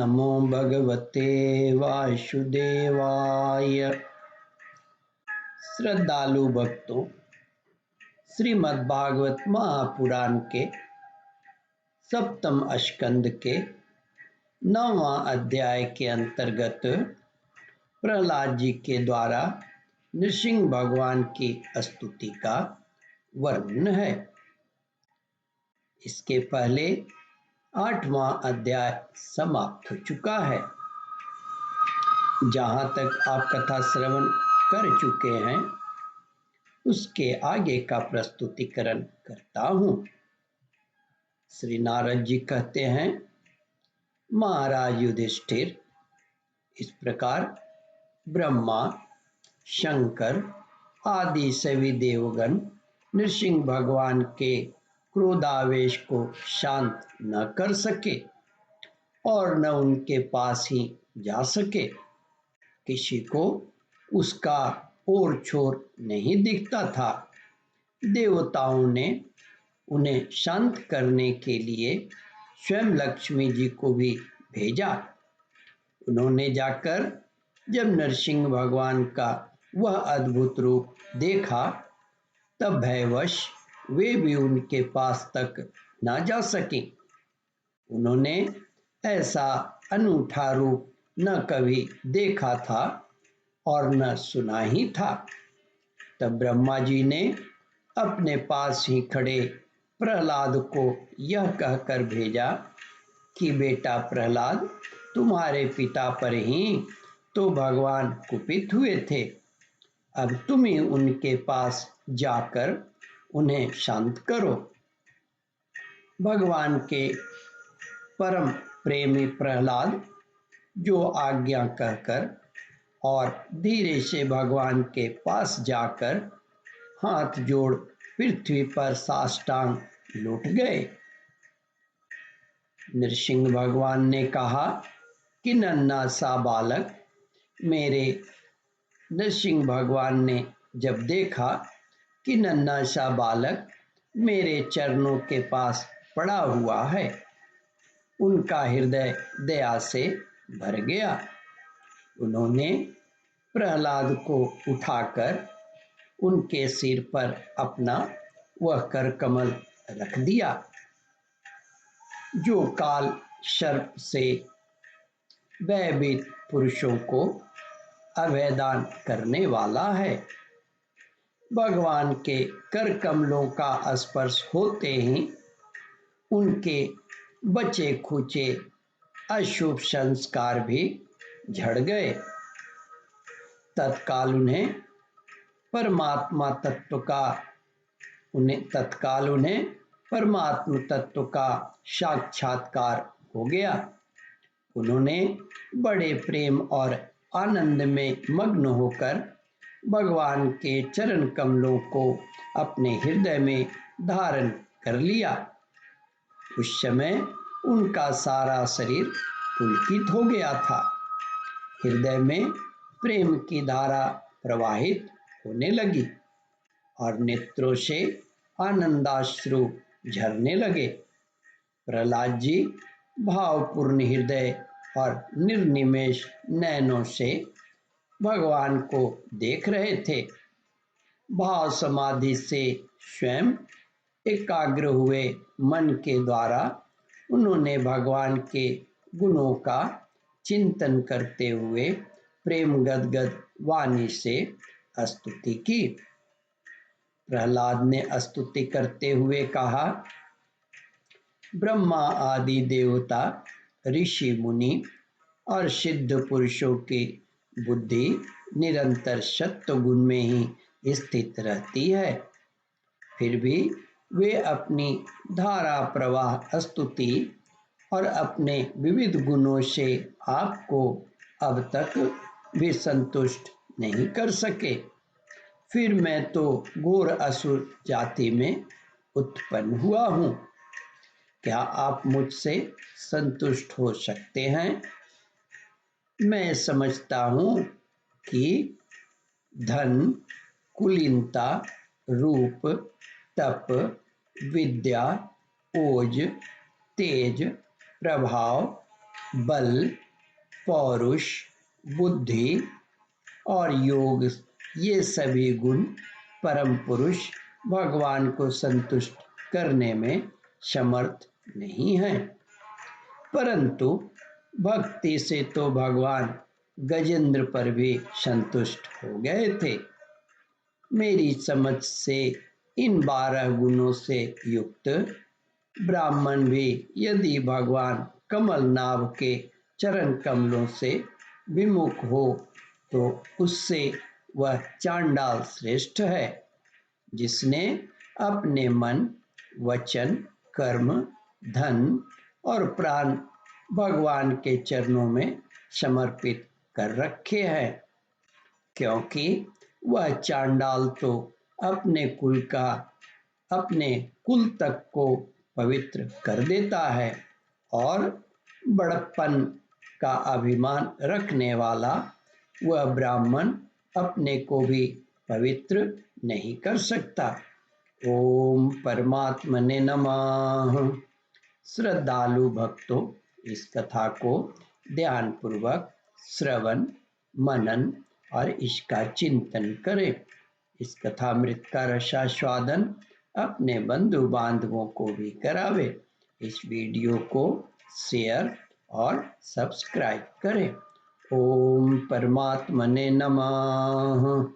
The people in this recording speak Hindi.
नमो भगवते वासुदेवाय। श्रद्धालु भक्तों, श्रीमद्भागवत महापुराण के सप्तम स्कंद के 9वां अध्याय के अंतर्गत प्रहलाद जी के द्वारा नृसिंह भगवान की स्तुति का वर्णन है। इसके पहले 8वां अध्याय समाप्त हो चुका है। जहाँ तक आप कथा श्रवण कर चुके हैं उसके आगे का प्रस्तुतिकरण करता हूँ। श्री नारद जी कहते हैं, महाराज युधिष्ठिर, इस प्रकार ब्रह्मा, शंकर आदि सभी देवगण नृसिंह भगवान के क्रोधावेश को शांत न कर सके और न उनके पास ही जा सके। किसी को उसका ओर छोर नहीं दिखता था। देवताओं ने उन्हें शांत करने के लिए स्वयं लक्ष्मी जी को भी भेजा। उन्होंने जाकर जब नरसिंह भगवान का वह अद्भुत रूप देखा तब भयवश वे भी उनके पास तक न जा सके। उन्होंने ऐसा अनूठा रूप न कभी देखा था और न सुना ही था। तब ब्रह्मा जी ने अपने पास ही खड़े प्रहलाद को यह कहकर भेजा कि बेटा प्रहलाद, तुम्हारे पिता पर ही तो भगवान कुपित हुए थे। अब तुम ही उनके पास जाकर उन्हें शांत करो। भगवान के परम प्रेमी प्रहलाद जो आज्ञा कहकर और धीरे से भगवान के पास जाकर हाथ जोड़ पृथ्वी पर साष्टांग लौट गए। नृसिंह भगवान ने कहा कि नन्हा सा बालक मेरे नृसिंह भगवान ने जब देखा कि नन्हा सा बालक मेरे चरणों के पास पड़ा हुआ है, उनका हृदय दया से भर गया। उन्होंने प्रहलाद को उठाकर उनके सिर पर अपना वह कर कमल रख दिया जो काल सर्प से भयभीत पुरुषों को अभयदान करने वाला है। भगवान के कर कमलों का स्पर्श होते ही उनके बचे खुचे अशुभ संस्कार भी झड़ गए। तत्काल उन्हें परमात्मा तत्व का साक्षात्कार हो गया। उन्होंने बड़े प्रेम और आनंद में मग्न होकर भगवान के चरण कमलों को अपने हृदय में धारण कर लिया। उस समय उनका सारा शरीर पुलकित हो गया था। हृदय में प्रेम की धारा प्रवाहित होने लगी और नेत्रों से आनंदाश्रु झरने लगे। प्रहलाद जी भावपूर्ण हृदय और निर्निमेष नयनों से भगवान को देख रहे थे। भाव समाधि से स्वयं एकाग्र हुए मन के द्वारा उन्होंने भगवान के गुणों का चिंतन करते हुए प्रेम गदगद वाणी से स्तुति की। प्रहलाद ने स्तुति करते हुए कहा, ब्रह्मा आदि देवता, ऋषि मुनि और सिद्ध पुरुषों की बुद्धि निरंतर सत्व गुण में ही स्थित रहती है। फिर भी वे अपनी धारा प्रवाह स्तुति और अपने विविध गुणों से आपको अब तक भी संतुष्ट नहीं कर सके। फिर मैं तो घोर असुर जाति में उत्पन्न हुआ हूँ। क्या आप मुझसे संतुष्ट हो सकते हैं? मैं समझता हूँ कि धन, कुलीनता, रूप, तप, विद्या, ओज, तेज, प्रभाव, बल, पौरुष, बुद्धि और योग, ये सभी गुण परम पुरुष भगवान को संतुष्ट करने में समर्थ नहीं हैं। परंतु भक्ति से तो भगवान गजेंद्र पर भी संतुष्ट हो गए थे। मेरी समझ से इन 12 गुणों से युक्त ब्राह्मण भी यदि भगवान कमलनाभ के चरण कमलों से विमुख हो तो उससे वह चांडाल श्रेष्ठ है, जिसने अपने मन, वचन, कर्म, धन और प्राण भगवान के चरणों में समर्पित कर रखे हैं, क्योंकि वह चांडाल तो अपने कुल तक को पवित्र कर देता है और बड़प्पन का अभिमान रखने वाला वह ब्राह्मण अपने को भी पवित्र नहीं कर सकता। ओम परमात्मने नमः। श्रद्धालु भक्तों, इस कथा को ध्यानपूर्वक श्रवण, मनन और इसका चिंतन करें। इस कथामृत का रसास्वादन अपने बंधु बांधवों को भी करावे। इस वीडियो को शेयर और सब्सक्राइब करें। ओम परमात्मने नमः।